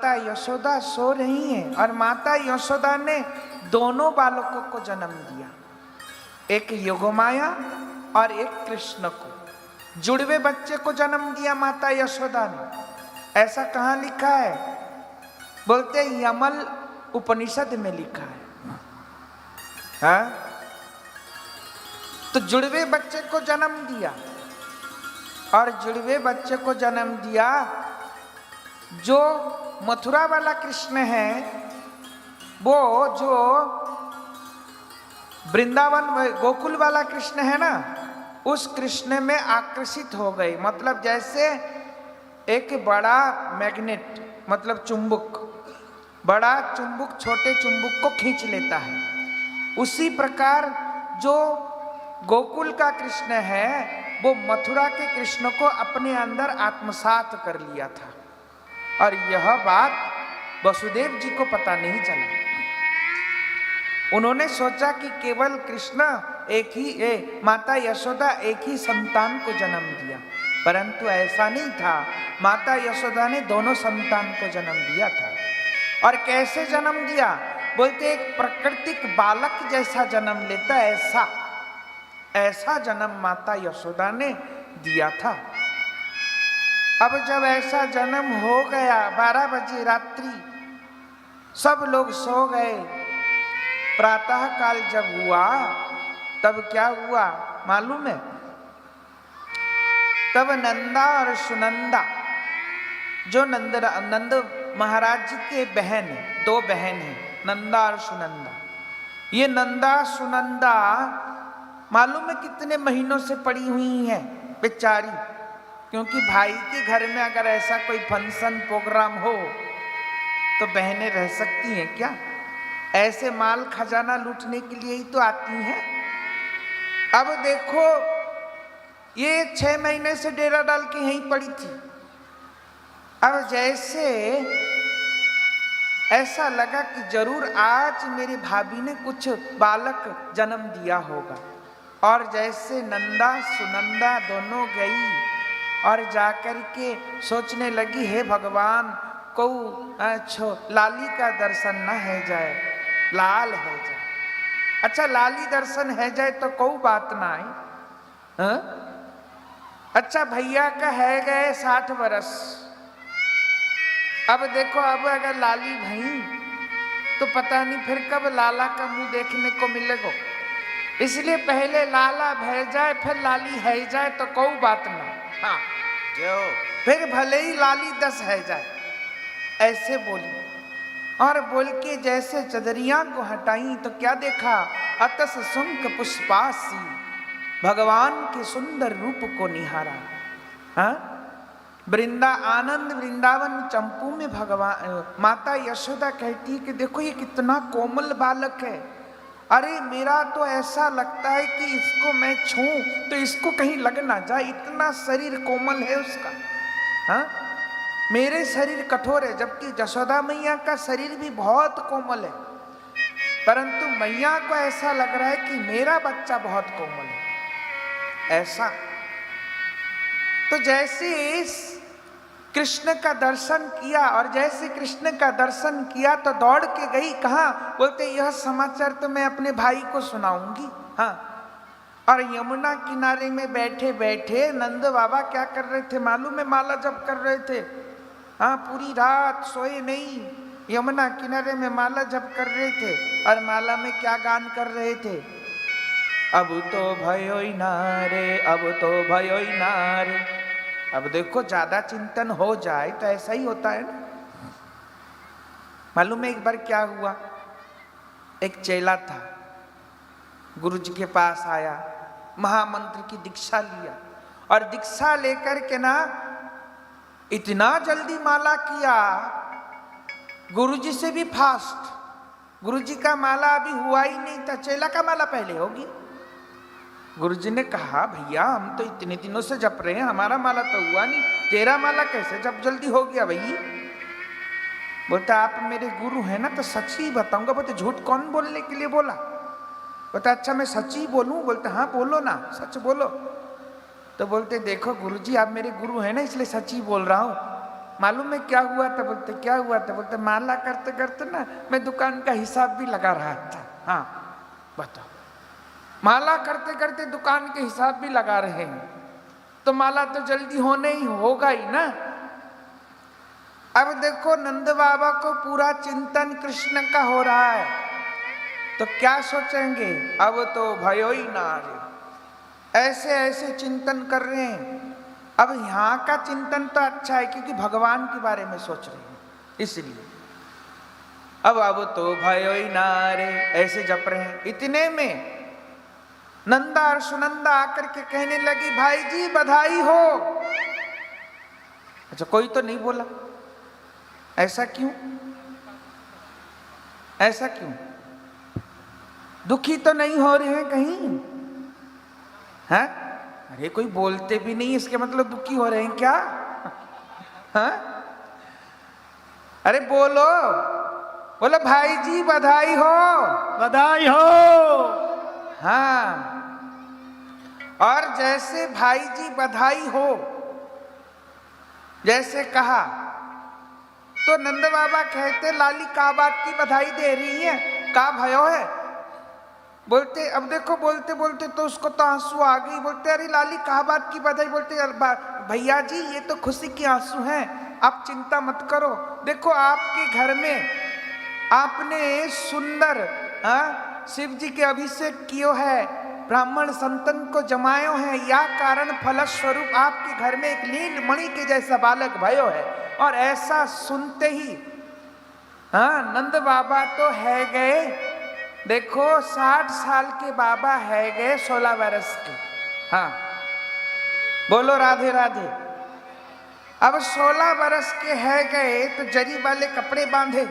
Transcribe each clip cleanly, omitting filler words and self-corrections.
माता यशोदा सो रही हैं और माता यशोदा ने दोनों बालकों को जन्म दिया, एक योगमाया और एक कृष्ण को। जुड़वे बच्चे को जन्म दिया माता यशोदा ने। ऐसा कहाँ लिखा है? बोलते यमल उपनिषद में लिखा है। हाँ? तो जुड़वे बच्चे को जन्म दिया और जुड़वे बच्चे को जन्म दिया जो मथुरा वाला कृष्ण है, वो जो वृंदावन गोकुल वाला कृष्ण है ना, उस कृष्ण में आकर्षित हो गई। मतलब जैसे एक बड़ा मैग्नेट, मतलब चुंबक, बड़ा चुंबक छोटे चुंबक को खींच लेता है, उसी प्रकार जो गोकुल का कृष्ण है वो मथुरा के कृष्ण को अपने अंदर आत्मसात कर लिया था। और यह बात वसुदेव जी को पता नहीं चला। उन्होंने सोचा कि केवल कृष्ण एक ही माता यशोदा एक ही संतान को जन्म दिया, परंतु ऐसा नहीं था। माता यशोदा ने दोनों संतान को जन्म दिया था। और कैसे जन्म दिया? बोलते एक प्राकृतिक बालक जैसा जन्म लेता, ऐसा जन्म माता यशोदा ने दिया था। अब जब ऐसा जन्म हो गया, 12 बजे रात्रि, सब लोग सो गए। प्रातः काल जब हुआ तब क्या हुआ मालूम है? तब नंदा और सुनंदा, जो नंद महाराज जी के बहन है, 2 बहन है, नंदा और सुनंदा। ये नंदा सुनंदा मालूम है कितने महीनों से पड़ी हुई हैं बेचारी, क्योंकि भाई के घर में अगर ऐसा कोई फंक्शन प्रोग्राम हो तो बहनें रह सकती हैं क्या? ऐसे माल खजाना लूटने के लिए ही तो आती हैं। अब देखो ये 6 महीने से डेरा डाल के यहीं पड़ी थी। अब जैसे ऐसा लगा कि जरूर आज मेरी भाभी ने कुछ बालक जन्म दिया होगा, और जैसे नंदा सुनंदा दोनों गई और जाकर के सोचने लगी, हे भगवान को लाली का दर्शन न है जाए, लाल है जाए। अच्छा लाली दर्शन है जाए तो कोई बात ना आई। अच्छा भैया का है गए 60 वर्ष, अब देखो अब अगर लाली भई तो पता नहीं फिर कब लाला का मुंह देखने को मिलेगा। इसलिए पहले लाला भय जाए फिर लाली है जाए तो कोई बात ना। हाँ जो फिर भले ही लाली 10 है जाए, ऐसे बोली। और बोल के जैसे चदरियां को हटाई तो क्या देखा? अतस सुंक पुष्पासी, भगवान के सुंदर रूप को निहारा। हाँ वृंदावन चंपू में भगवान माता यशोदा कहती है कि देखो ये कितना कोमल बालक है। अरे मेरा तो ऐसा लगता है कि इसको मैं छूं तो इसको कहीं लग ना जाए, इतना शरीर कोमल है उसका। हाँ मेरे शरीर कठोर है, जबकि यशोदा मैया का शरीर भी बहुत कोमल है, परंतु मैया को ऐसा लग रहा है कि मेरा बच्चा बहुत कोमल है। ऐसा तो जैसे इस कृष्ण का दर्शन किया, और जैसे कृष्ण का दर्शन किया तो दौड़ के गई। कहाँ? बोलते यह समाचार तो मैं अपने भाई को सुनाऊंगी। हाँ और यमुना किनारे में बैठे बैठे नंद बाबा क्या कर रहे थे मालूम है? माला जप कर रहे थे। हाँ पूरी रात सोए नहीं, यमुना किनारे में माला जप कर रहे थे। और माला में क्या गान कर रहे थे? अब तो भयोई नारे, अब तो भयोई नारे। अब देखो ज्यादा चिंतन हो जाए तो ऐसा ही होता है ना। मालूम है एक बार क्या हुआ? एक चेला था, गुरु जी के पास आया, महामंत्र की दीक्षा लिया, और दीक्षा लेकर के ना इतना जल्दी माला किया, गुरु जी से भी फास्ट। गुरु जी का माला अभी हुआ ही नहीं था, चेला का माला पहले होगी। गुरु जी ने कहा भैया हम तो इतने दिनों से जप रहे हैं, हमारा माला तो हुआ नहीं, तेरा माला कैसे जब जल्दी हो गया भई? बोलता आप मेरे गुरु हैं ना तो सच ही बताऊंगा। बोलते झूठ कौन बोलने के लिए बोला? बोलता अच्छा मैं सच ही बोलूं? बोलते हाँ बोलो ना, सच बोलो। तो बोलते देखो गुरुजी आप मेरे गुरु हैं ना इसलिए सच ही बोल रहा हूँ, मालूम है क्या हुआ था? बोलते क्या हुआ था? बोलते माला करते करते ना मैं दुकान का हिसाब भी लगा रहा था। हाँ बताओ, माला करते करते दुकान के हिसाब भी लगा रहे हैं तो माला तो जल्दी होने ही होगा ही ना। अब देखो नंद बाबा को पूरा चिंतन कृष्ण का हो रहा है तो क्या सोचेंगे? अब तो भयो ही ना रे, ऐसे ऐसे चिंतन कर रहे हैं। अब यहाँ का चिंतन तो अच्छा है क्योंकि भगवान के बारे में सोच रहे हैं, इसलिए अब तो भयो ही ना रे ऐसे जप रहे हैं। इतने में नंदा और सुनंदा आकर के कहने लगी भाई जी बधाई हो। अच्छा कोई तो नहीं बोला, ऐसा क्यों? ऐसा क्यों? दुखी तो नहीं हो रहे हैं कहीं? हैं? अरे कोई बोलते भी नहीं इसके मतलब दुखी हो रहे हैं क्या? हैं? अरे बोलो, बोलो भाई जी बधाई हो। बधाई हो। हाँ, और जैसे भाई जी बधाई हो जैसे कहा तो नंद बाबा कहते लाली का बात की बधाई दे रही है, का भयो है? बोलते अब देखो बोलते बोलते तो उसको तो आंसू आ गई। बोलते अरे लाली का बात की बधाई? बोलते भैया जी ये तो खुशी के आंसू हैं, आप चिंता मत करो। देखो आपके घर में आपने सुंदर शिव जी के अभिषेक कियो है, ब्राह्मण संतन को जमायो है, या कारण फलस्वरूप आपके घर में एक नील मणि के जैसा बालक भयो है। और ऐसा सुनते ही नंद बाबा तो है गए, देखो 60 साल के बाबा है गए 16 वर्ष के। हाँ बोलो राधे राधे। अब 16 वर्ष के है गए तो जरी वाले कपड़े बांधे,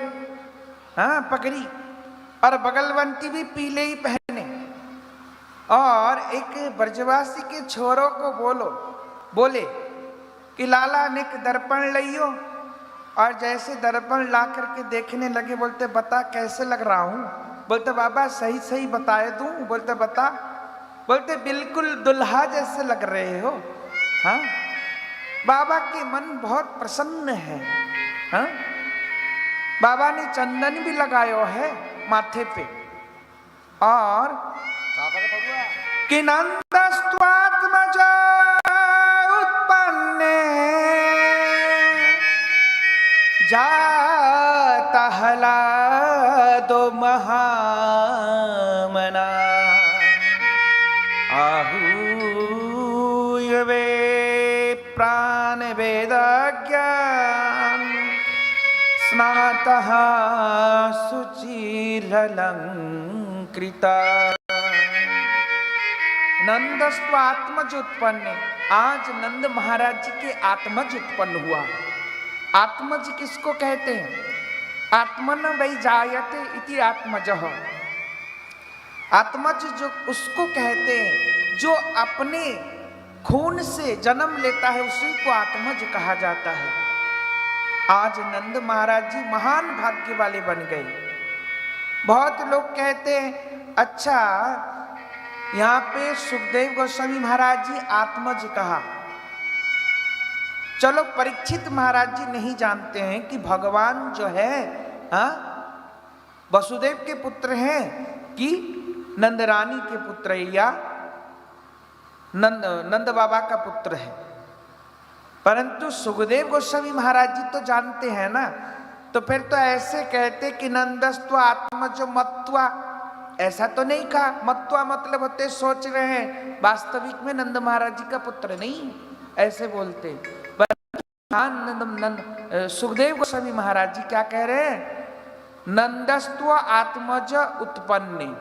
हाँ पगड़ी, और बगलवंती भी पीले ही पहने, और एक ब्रजवासी के छोरों को बोले कि लाला निक दर्पण लियो। और जैसे दर्पण ला करके देखने लगे, बोलते बता कैसे लग रहा हूं? बोलते बाबा सही सही बताए दूं? बोलते बता। बोलते बिल्कुल दुल्हा जैसे लग रहे हो। हाँ बाबा के मन बहुत प्रसन्न है। हाँ बाबा ने चंदन भी लगायो है माथे पे। और कि नंदस्त्वात्मज उत्पन्ने जाता हलादो महामना आहूय वे प्राण वेदज्ञान स्नातः शुचिरलंकृता। नंदस्तु आत्मज उत्पन्न, आज नंद महाराज जी के आत्मज उत्पन्न हुआ। आत्मज किसको कहते हैं? आत्मन वै जायते इति आत्मजः। आत्मज जो उसको कहते हैं जो अपने खून से जन्म लेता है, उसी को आत्मज कहा जाता है। आज नंद महाराज जी महान भाग्य वाले बन गए। बहुत लोग कहते हैं अच्छा यहाँ पे सुखदेव गोस्वामी महाराज जी आत्मज कहा, चलो परीक्षित महाराज जी नहीं जानते हैं कि भगवान जो है वसुदेव के पुत्र हैं कि नंदरानी के पुत्र या नंद बाबा का पुत्र है। परंतु सुखदेव गोस्वामी महाराज जी तो जानते हैं ना, तो फिर तो ऐसे कहते कि नंदस्त्व आत्मज मत्वा। ऐसा तो नहीं कहा, मत्वा मतलब होते सोच रहे हैं, वास्तविक में नंद महाराज जी का पुत्र नहीं, ऐसे बोलते। सुखदेव गोस्वामी महाराज जी क्या कह रहे हैं? नंदस्त्व आत्मज उत्पन्न,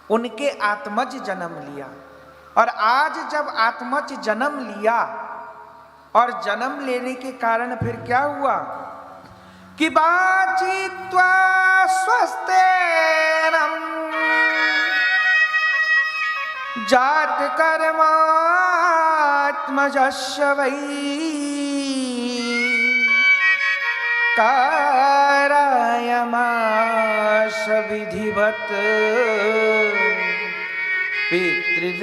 उनके आत्मज जन्म लिया। और आज जब आत्मज जन्म लिया और जन्म लेने के कारण फिर क्या हुआ कि बाचित्वा स्वस्तेनम जात कर्मात्मजस्य वै कारयमास विधिवत पितृदेवार्चनम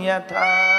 यथा।